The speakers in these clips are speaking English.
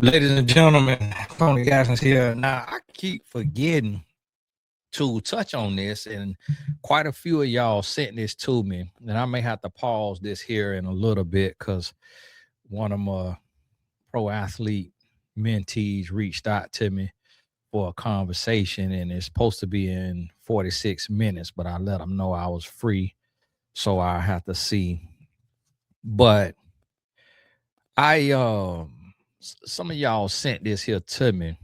Ladies and gentlemen, Tony Gasson's here. Now, I keep forgetting to touch on this, and quite a few of y'all sent this to me, and I may have to pause this here in a little bit because one of my pro athlete mentees reached out to me for a conversation, and it's supposed to be in 46 minutes, but I let them know I was free, so I have to see. But some of y'all sent this here to me,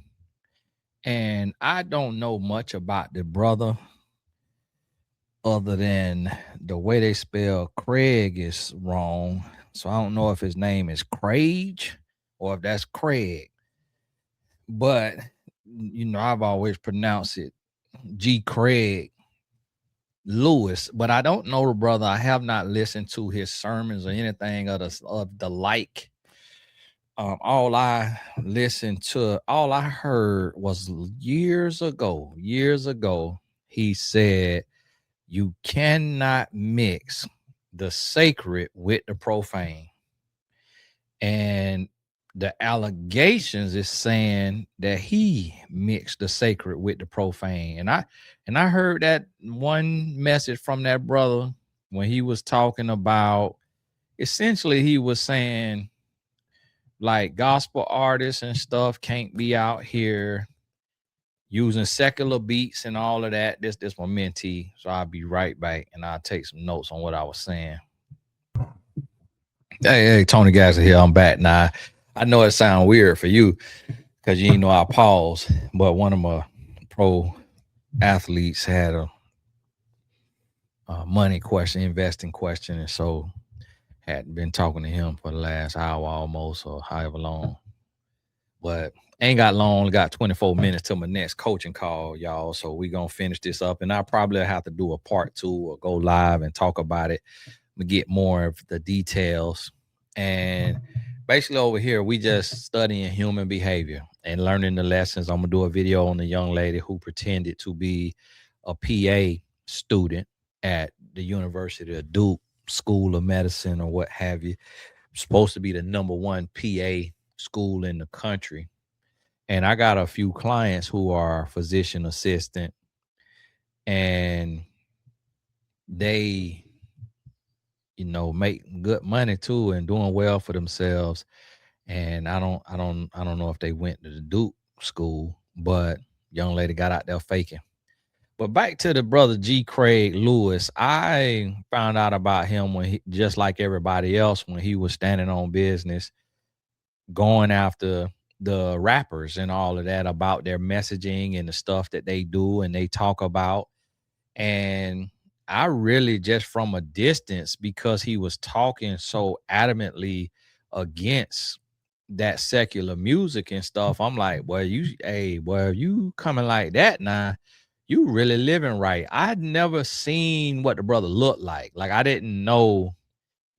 and I don't know much about the brother other than the way they spell Craig is wrong. So I don't know if his name is Craige or if that's Craig. But I've always pronounced it G. Craig Lewis, but I don't know the brother. I have not listened to his sermons or anything of the like. All I heard was years ago, he said, you cannot mix the sacred with the profane. And the allegations is saying that he mixed the sacred with the profane. And I heard that one message from that brother when he was talking about, essentially he was saying, like, gospel artists and stuff can't be out here using secular beats and all of that. This my mentee, so I'll be right back and I'll take some notes on what I was saying. Hey, Tony Gasser here. I'm back now. I know it sounds weird for you because you know I pause, but one of my pro athletes had a money question, investing question, and so had been talking to him for the last hour almost, or however long. But ain't got long, only got 24 minutes till my next coaching call, y'all. So we gonna finish this up, and I probably have to do a part 2 or go live and talk about it. We get more of the details. And basically over here, we just studying human behavior and learning the lessons. I'm gonna do a video on the young lady who pretended to be a PA student at the University of Duke School of Medicine or what have you. Supposed to be the #1 PA school in the country. And I got a few clients who are physician assistant, and they make good money too and doing well for themselves. And I don't know if they went to the Duke school, but young lady got out there faking. But back to the brother G. Craig Lewis, I found out about him when he, just like everybody else, when he was standing on business, going after the rappers and all of that about their messaging and the stuff that they do and they talk about. And I really just from a distance, because he was talking so adamantly against that secular music and stuff, I'm like, well, you coming like that now, you really living right. I'd never seen what the brother looked like. Like, I didn't know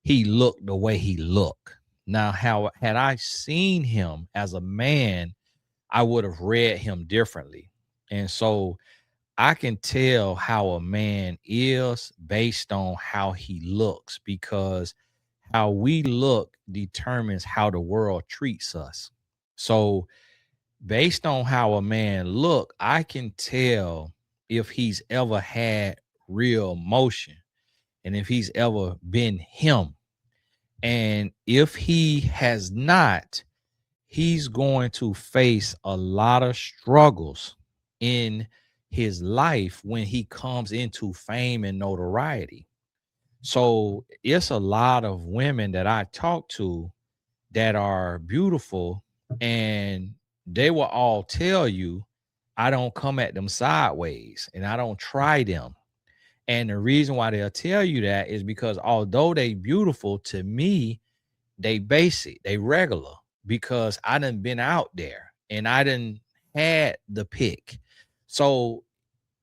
he looked the way he looked. Now, how had I seen him as a man, I would have read him differently. And so I can tell how a man is based on how he looks, because how we look determines how the world treats us. So based on how a man look, I can tell if he's ever had real emotion and if he's ever been him. And if he has not, he's going to face a lot of struggles in his life when he comes into fame and notoriety. So it's a lot of women that I talk to that are beautiful, and they will all tell you, I don't come at them sideways and I don't try them. And the reason why they'll tell you that is because although they beautiful, to me, they basic, they regular, because I done been out there and I done had the pick. So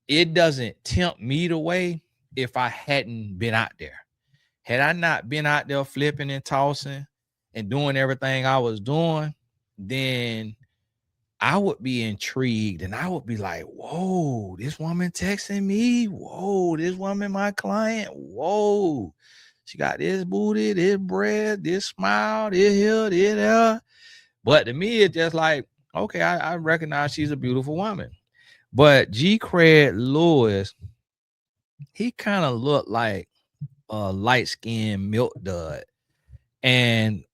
it doesn't tempt me the way if I hadn't been out there. Had I not been out there flipping and tossing and doing everything I was doing, then I would be intrigued and I would be like, whoa, this woman texting me. Whoa, this woman, my client. Whoa, she got this booty, this bread, this smile, this here, this there. But to me, it's just like, okay, I recognize she's a beautiful woman. But G. Craig Lewis, he kind of looked like a light skinned milk dud. And,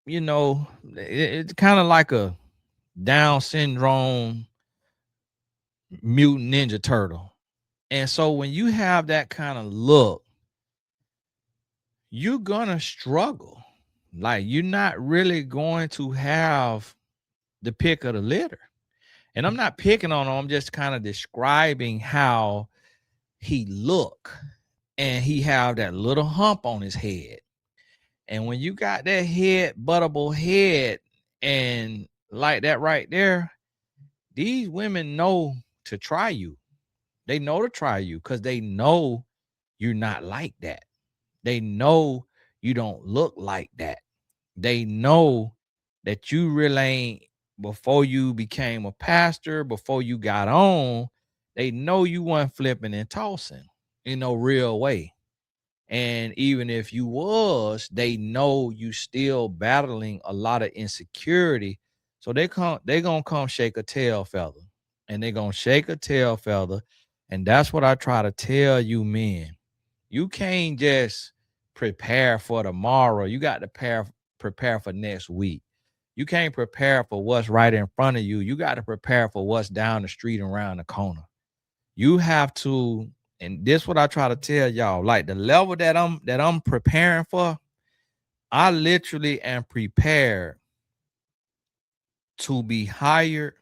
it's kind of like a Down syndrome mutant ninja turtle. And so when you have that kind of look, you're gonna struggle. Like, you're not really going to have the pick of the litter. And I'm not picking on him, I'm just kind of describing how he look. And he have that little hump on his head. And when you got that buttable head and like that right there, these women know to try you. They know to try you because they know you're not like that. They know you don't look like that. They know that you really ain't, before you became a pastor, before you got on, they know you weren't flipping and tossing in no real way. And even if you was, they know you still battling a lot of insecurity. So they gonna come shake a tail feather. And they gonna shake a tail feather. And that's what I try to tell you, men. You can't just prepare for tomorrow. You got to prepare for next week. You can't prepare for what's right in front of you. You got to prepare for what's down the street and around the corner. You have to, and this what I try to tell y'all, like the level that I'm preparing for, I literally am prepared to be hired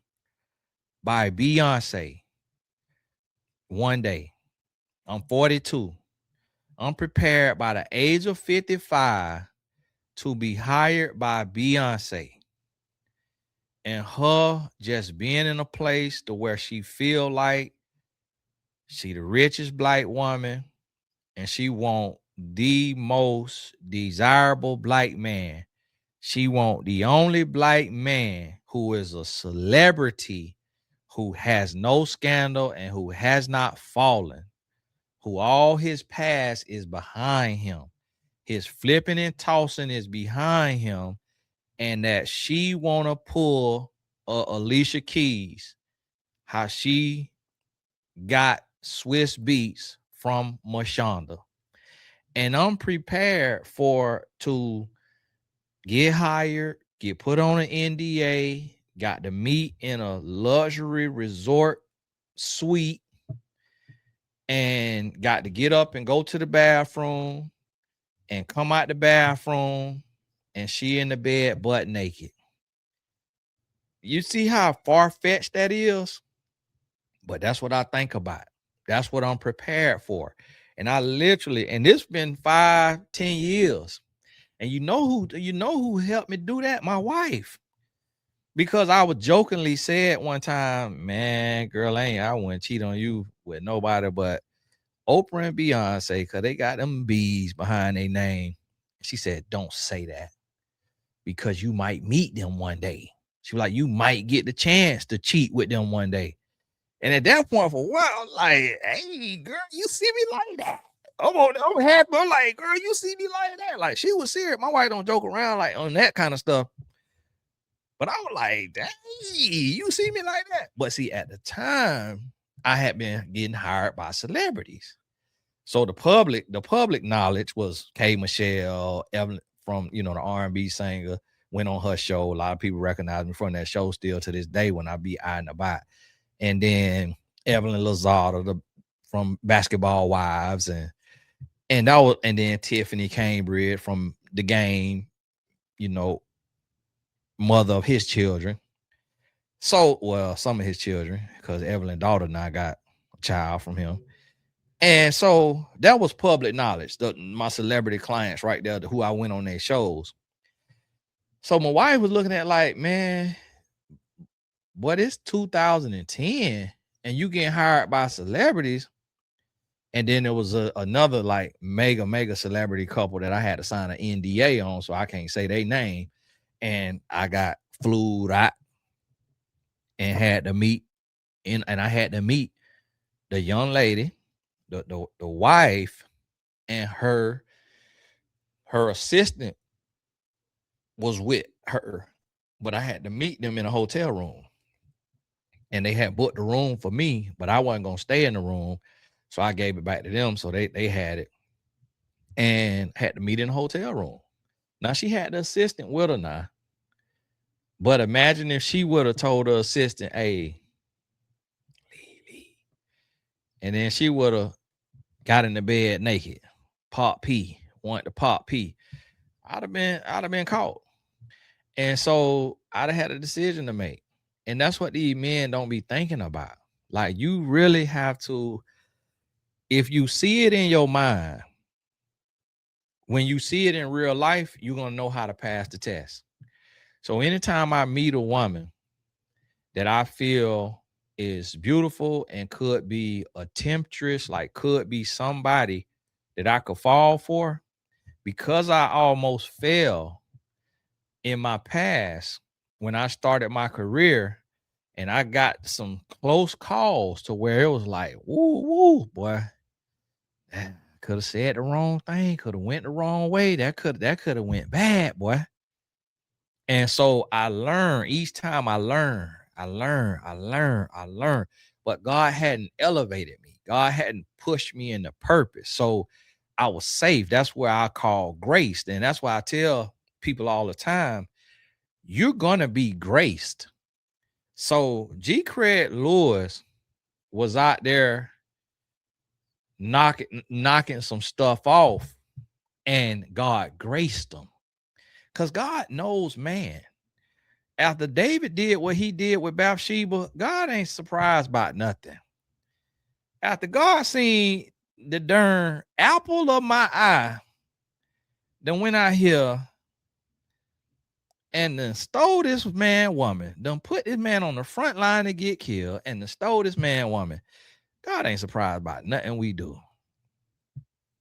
by Beyonce one day. I'm 42. I'm prepared by the age of 55 to be hired by Beyonce, and her just being in a place to where she feel like she the richest black woman, and she want the most desirable black man. She want the only black man who is a celebrity, who has no scandal and who has not fallen, who all his past is behind him. His flipping and tossing is behind him, and that she want to pull Alicia Keys, how she got Swiss beats from Mashonda. And I'm prepared for to get hired, get put on an NDA, got to meet in a luxury resort suite, and got to get up and go to the bathroom and come out the bathroom, and she in the bed butt naked. You see how far-fetched that is? But that's what I think about. That's what I'm prepared for. And I literally, and this been 5-10 years. And you know who helped me do that? My wife. Because I would jokingly said one time, man, girl, I wouldn't cheat on you with nobody but Oprah and Beyonce, because they got them B's behind their name. She said, don't say that, because you might meet them one day. She was like, you might get the chance to cheat with them one day. And at that point, for a while, I'm like, hey, girl, you see me like that? I'm happy. I'm like, girl, you see me like that? Like, she was serious. My wife don't joke around like on that kind of stuff. But I was like, dang, you see me like that? But see, at the time, I had been getting hired by celebrities. So the public knowledge was K. Michelle, Evelyn from, the R&B singer, went on her show. A lot of people recognize me from that show still to this day when I be out and about. And then Evelyn Lozada from Basketball Wives, and then Tiffany Cambridge from The Game, mother of his children. So, well, some of his children, because Evelyn's daughter now got a child from him. And so that was public knowledge. My celebrity clients right there, who I went on their shows. So my wife was looking at like, man, what is 2010 and you getting hired by celebrities? And then there was another like mega celebrity couple that I had to sign an NDA on, so I can't say their name. And I got flew out and had to meet and I had to meet the young lady, the wife, and her assistant was with her. but I had to meet them in a hotel room. And they had booked the room for me, but I wasn't gonna stay in the room. So I gave it back to them. So they had it and had to meet in a hotel room. Now she had the assistant with her now. But imagine if she would have told her assistant, hey, leave. And then she would have got in the bed naked, pop pee, wanted to pop pee. I'd have been caught. And so I'd have had a decision to make. And that's what these men don't be thinking about. Like, you really have to, if you see it in your mind, when you see it in real life, you're gonna know how to pass the test. So anytime I meet a woman that I feel is beautiful and could be a temptress, like could be somebody that I could fall for, because I almost fell in my past when I started my career, and I got some close calls to where it was like, woo, woo, boy, could have said the wrong thing, could have went the wrong way. That could have went bad, boy. And so I learned each time I learned. But God hadn't elevated me. God hadn't pushed me into purpose. So I was safe. That's where I call grace. And that's why I tell people all the time, you're gonna be graced. So G. Craig Lewis was out there knocking some stuff off, and God graced him. Because God knows man. After David did what he did with Bathsheba, God ain't surprised about nothing. After God seen the darn apple of my eye, then went out here and then stole this man woman, then put this man on the front line to get killed, and then stole this man woman. God ain't surprised about nothing we do.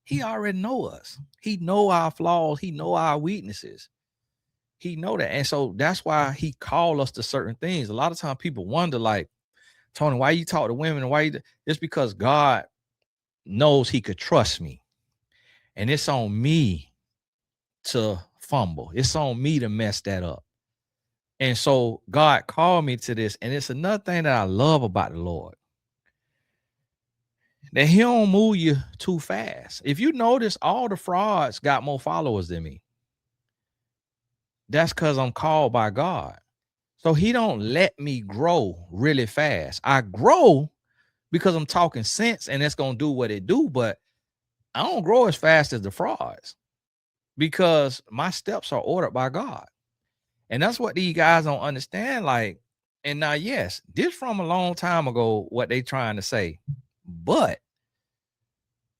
He already know us. He know our flaws. He know our weaknesses. He know that. And so that's why he called us to certain things. A lot of times people wonder, like, Tony, why you talk to women? And why you? It's because God knows he could trust me. And it's on me to fumble. It's on me to mess that up. And so God called me to this. And it's another thing that I love about the Lord, that he don't move you too fast. If you notice, all the frauds got more followers than me. That's because I'm called by God. So he don't let me grow really fast. I grow because I'm talking sense and it's going to do what it do. But I don't grow as fast as the frauds because my steps are ordered by God. And that's what these guys don't understand. Like, and now, yes, this from a long time ago, what they trying to say, but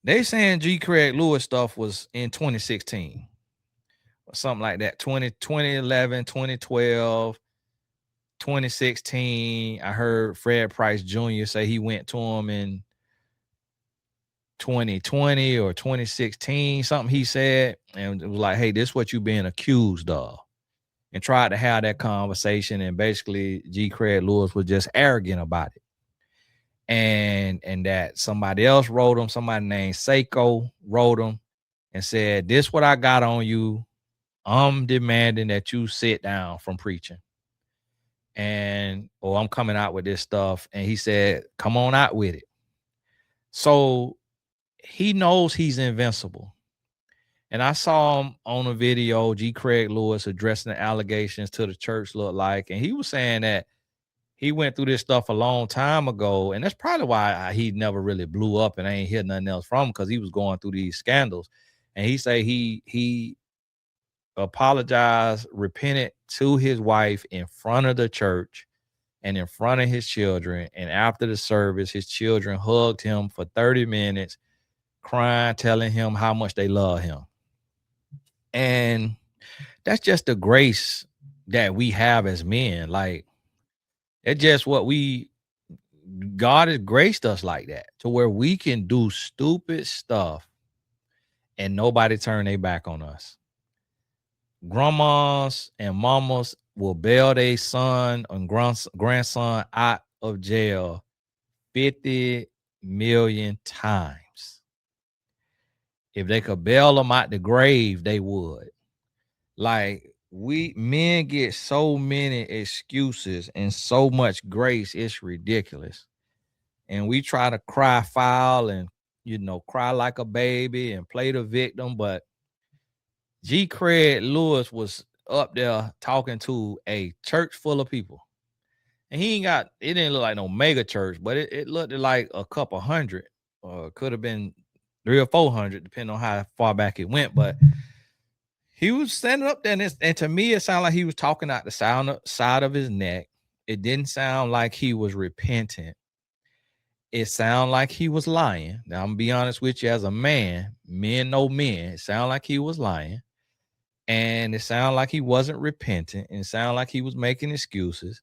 they saying G. Craig Lewis stuff was in 2016 or something like that. 2011, 2012, 2016. I heard Fred Price Jr. say he went to him in 2020 or 2016, something he said, and it was like, hey, this is what you being accused of, and tried to have that conversation. And basically G. Craig Lewis was just arrogant about it. And that somebody else wrote him, somebody named Seiko wrote him and said, this what I got on you. I'm demanding that you sit down from preaching. And I'm coming out with this stuff. And he said, come on out with it. So he knows he's invincible. And I saw him on a video, G. Craig Lewis addressing the allegations to the church look like. And he was saying that he went through this stuff a long time ago. And that's probably why he never really blew up and I ain't hear nothing else from him, because he was going through these scandals. And he said he apologized, repented to his wife in front of the church and in front of his children. And after the service, his children hugged him for 30 minutes, crying, telling him how much they love him. And that's just the grace that we have as men. Like, it's just what God has graced us like that, to where we can do stupid stuff and nobody turn their back on us. Grandmas and mamas will bail their son and grandson out of jail 50 million times. If they could bail them out the grave, they would. Like, we men get so many excuses and so much grace, it's ridiculous. And we try to cry foul and cry like a baby and play the victim. But G. Craig Lewis was up there talking to a church full of people. And it didn't look like no mega church, but it looked like a couple hundred, or could have been 300 or 400, depending on how far back it went. But he was standing up there, and to me, it sounded like he was talking out the side of his neck. It didn't sound like he was repentant. It sounded like he was lying. Now, I'm gonna be honest with you, as a man, men know men. It sounded like he was lying. And it sounded like he wasn't repentant. And it sounded like he was making excuses.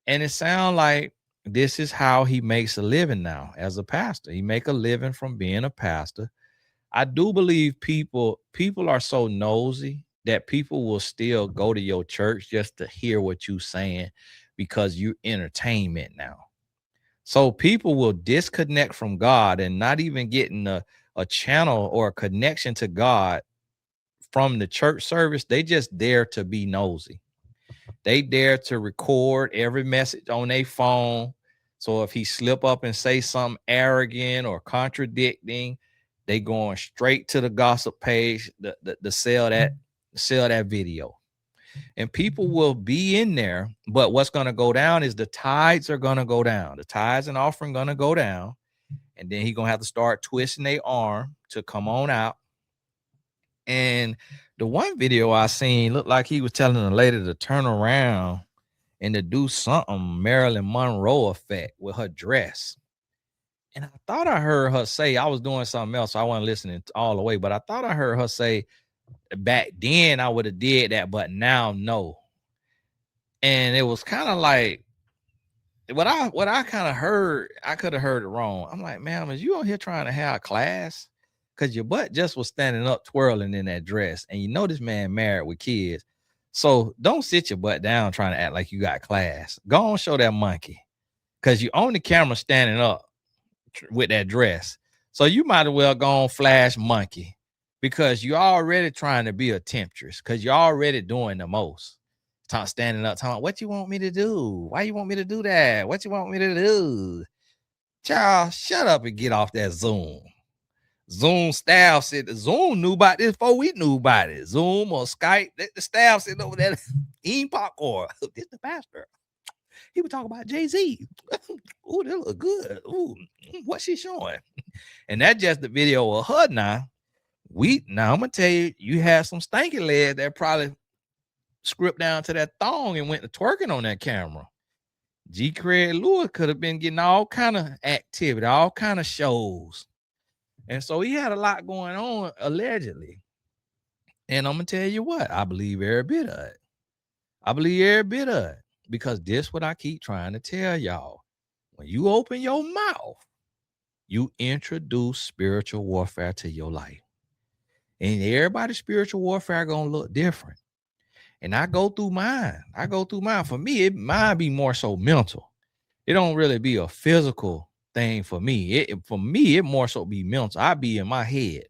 And it sounded like this is how he makes a living now as a pastor. He make a living from being a pastor. I do believe people are so nosy that people will still go to your church just to hear what you're saying because you entertainment now. So people will disconnect from God and not even getting a channel or a connection to God from the church service. They just dare to be nosy. They dare to record every message on their phone. So if he slip up and say something arrogant or contradicting, they going straight to the gossip page to sell that video. And people will be in there, but what's going to go down is the tithes are going to go down. The tithes and offering going to go down, and then he's going to have to start twisting their arm to come on out. And the one video I seen looked like he was telling the lady to turn around and to do something Marilyn Monroe effect with her dress. And I thought I heard her say, I was doing something else, so I wasn't listening all the way, but I thought I heard her say, back then I would have did that, but now no. And it was kind of like what I kind of heard. I could have heard it wrong. I'm like, ma'am, is you on here trying to have class? Because your butt just was standing up twirling in that dress, and you know this man married with kids. So don't sit your butt down trying to act like you got class. Go on, show that monkey, because you on the camera standing up with that dress. So you might as well go on flash monkey, because you're already trying to be a temptress, because you're already doing the most. Standing up, talking, what you want me to do? Why you want me to do that? What you want me to do? Child, shut up and get off that Zoom. Zoom staff said Zoom knew about this before we knew about it. Zoom or Skype, the staff sitting over there eating popcorn. This the pastor. He was talking about Jay-Z. Ooh, that look good. Ooh, what's she showing? And that's just the video of her now. Now I'm gonna tell you, you have some stanky legs that probably script down to that thong and went to twerking on that camera. G. Craig Lewis could have been getting all kind of activity, all kind of shows. And so he had a lot going on, allegedly. And I'm going to tell you what, I believe every bit of it. I believe every bit of it. Because this what I keep trying to tell y'all. When you open your mouth, you introduce spiritual warfare to your life. And everybody's spiritual warfare going to look different. And I go through mine. For me, mine be more so mental. It don't really be a physical thing for me. It more so be mental. I be in my head.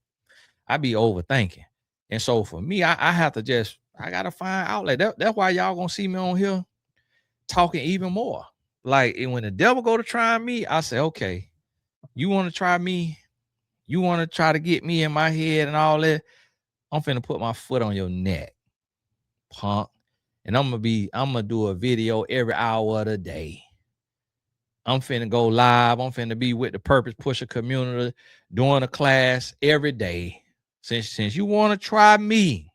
I be overthinking. And so for me, I have to I got to find outlet. That's why y'all going to see me on here talking even more. Like, when the devil go to try me, I say, okay, you want to try me? You want to try to get me in my head and all that? I'm finna put my foot on your neck, punk. And I'm gonna do a video every hour of the day. I'm finna go live. I'm finna be with the Purpose Pusher community doing a class every day. Since you want to try me,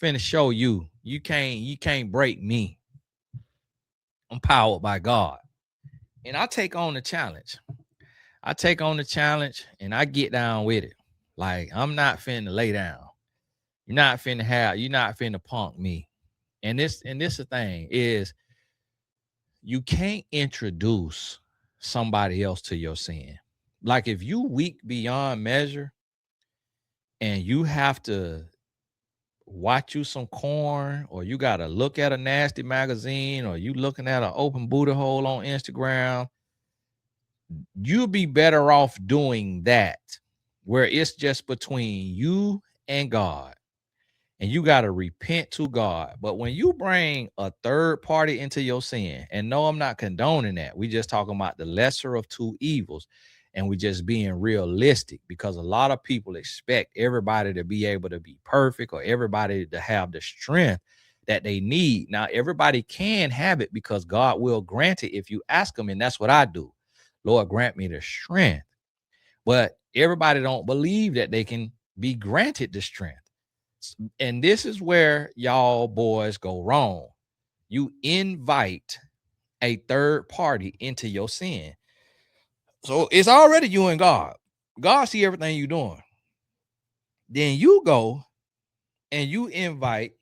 I'm finna show you. You can't break me. I'm powered by God. And I take on the challenge. And I get down with it. Like, I'm not finna lay down. You're not finna punk me. And this the thing is, you can't introduce somebody else to your sin. Like, if you weak beyond measure and you have to watch you some corn, or you got to look at a nasty magazine, or you looking at an open booty hole on Instagram, you'll be better off doing that, where it's just between you and God. and you got to repent to God. But when you bring a third party into your sin, and no, I'm not condoning that. We just talking about the lesser of two evils, and we just being realistic, because a lot of people expect everybody to be able to be perfect or everybody to have the strength that they need. Now, everybody can have it because God will grant it if you ask him, and that's what I do. Lord, grant me the strength. But everybody don't believe that they can be granted the strength. And this is where y'all boys go wrong. You invite a third party into your sin. So it's already you and God. God see everything you're doing. Then you go and you invite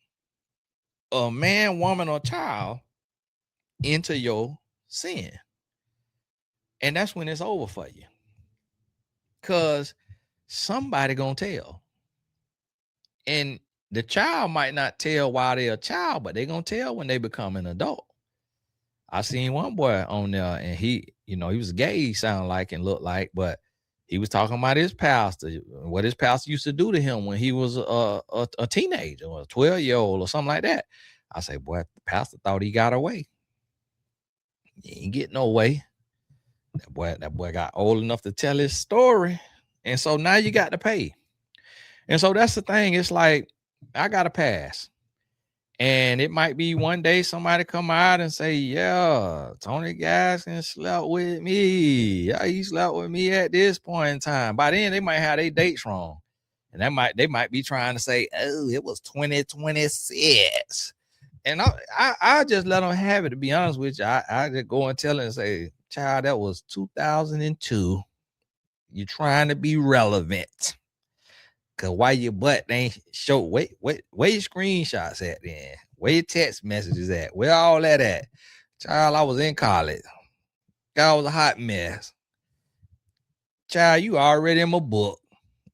a man, woman, or child into your sin. And that's when it's over for you. Because somebody gonna tell. And the child might not tell while they're a child, but they're gonna tell when they become an adult. I seen one boy on there, and he was gay, he sounded like and looked like, but he was talking about his pastor, what his pastor used to do to him when he was a teenager or a 12-year-old or something like that. I say, boy, the pastor thought he got away. He ain't get no way. That boy got old enough to tell his story. And so now you got to pay. And so that's the thing. It's like, I got to pass. And it might be one day somebody come out and say, yeah, Tony Gaskin slept with me. Yeah, he slept with me at this point in time. By then, they might have their dates wrong. And they might be trying to say, oh, it was 2026. And I just let them have it, to be honest with you. I just go and tell them and say, child, that was 2002. You're trying to be relevant. Cause why your butt ain't show, where your screenshots at then? Where your text messages at? Where all that at? Child, I was in college. God was a hot mess. Child, you already in my book.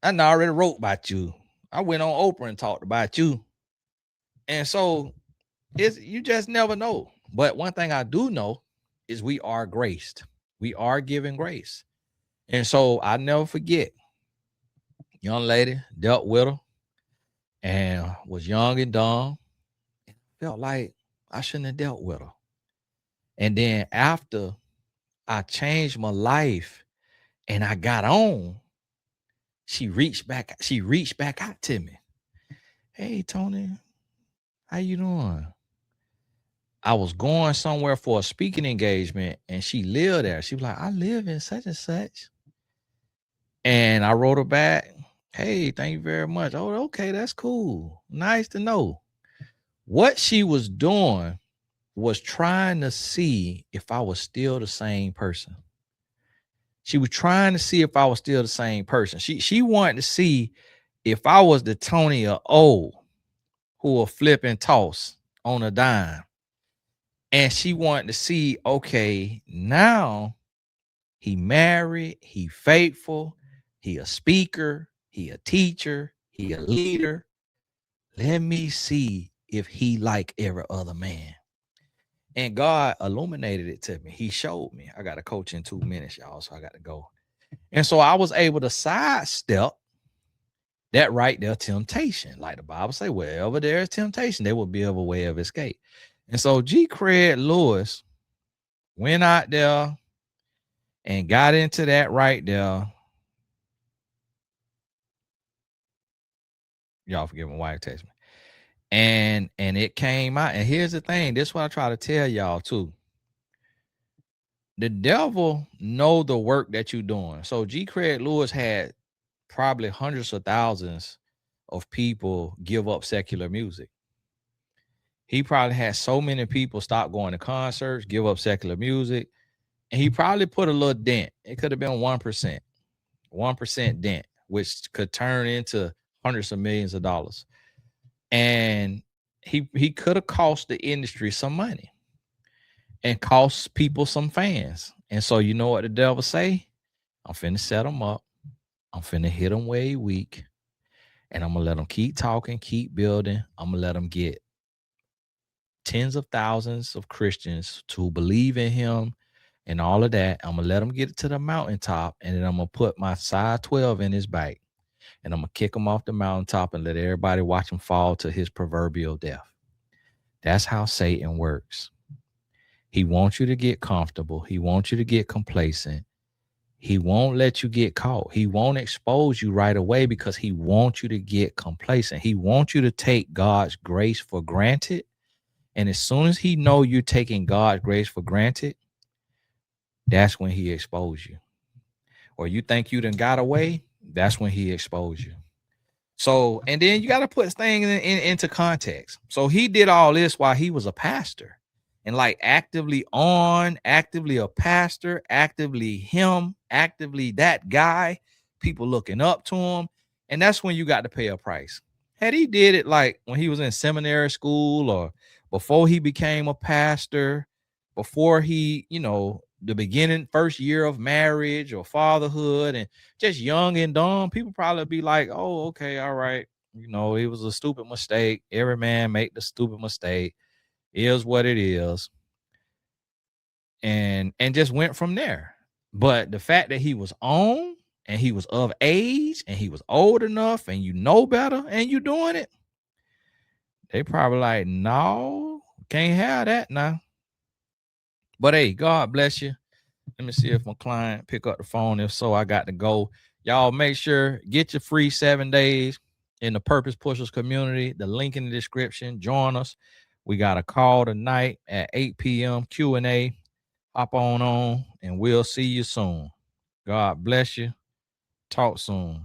I already wrote about you. I went on Oprah and talked about you. And so you just never know. But one thing I do know is we are graced. We are given grace. And so I never forget, young lady dealt with her and was young and dumb. Felt like I shouldn't have dealt with her. And then after I changed my life and I got on, she reached back out to me. Hey, Tony, how you doing? I was going somewhere for a speaking engagement and she lived there. She was like, I live in such and such. And I wrote her back, hey, thank you very much. Oh, okay, that's cool. Nice to know. What she was doing was trying to see if I was still the same person. She was trying to see if I was still the same person. She wanted to see if I was the Tony of old who will flip and toss on a dime. And she wanted to see, okay, now he married, he faithful, he a speaker, he a teacher, he a leader. Let me see if he like every other man. And God illuminated it to me. He showed me. I got to coach in 2 minutes, y'all, so I got to go. And so I was able to sidestep that right there temptation. Like the Bible say, wherever there is temptation, there will be a way of escape. And so Craige Lewis went out there and got into that right there. Y'all forgive my wife text me. And it came out. And here's the thing. This is what I try to tell y'all too. The devil know the work that you're doing. So Craige Lewis had probably hundreds of thousands of people give up secular music. He probably had so many people stop going to concerts, give up secular music, and he probably put a little dent. It could have been 1% dent, which could turn into hundreds of millions of dollars. And he could have cost the industry some money and cost people some fans. And so you know what the devil say? I'm finna set them up. I'm finna hit them way weak. And I'm gonna let them keep talking, keep building. I'm gonna let them get tens of thousands of Christians to believe in him and all of that. I'm gonna let him get to the mountaintop, and then I'm gonna put my size 12 in his back. and I'm gonna kick him off the mountaintop and let everybody watch him fall to his proverbial death. That's how Satan works. He wants you to get comfortable. He wants you to get complacent. He won't let you get caught. He won't expose you right away because he wants you to get complacent. He wants you to take God's grace for granted. And as soon as he know you're taking God's grace for granted, that's when he expose you. Or you think you done got away, that's when he expose you. So, and then you got to put things into context. So he did all this while he was a pastor, and like actively a pastor, actively him, actively that guy, people looking up to him. And that's when you got to pay a price. Had he did it like when he was in seminary school or before he became a pastor, before he, the beginning first year of marriage or fatherhood and just young and dumb, people probably be like, oh, okay, all right. It was a stupid mistake. Every man make the stupid mistake. Is what it is. And just went from there. But the fact that he was on and he was of age and he was old enough and you know better and you doing it, they probably like, no, can't have that now. But hey, God bless you. Let me see if my client pick up the phone. If so, I got to go. Y'all make sure get your free 7 days in the Purpose Pushers community. The link in the description. Join us. We got a call tonight at 8 p.m. Q&A. Hop on, and we'll see you soon. God bless you. Talk soon.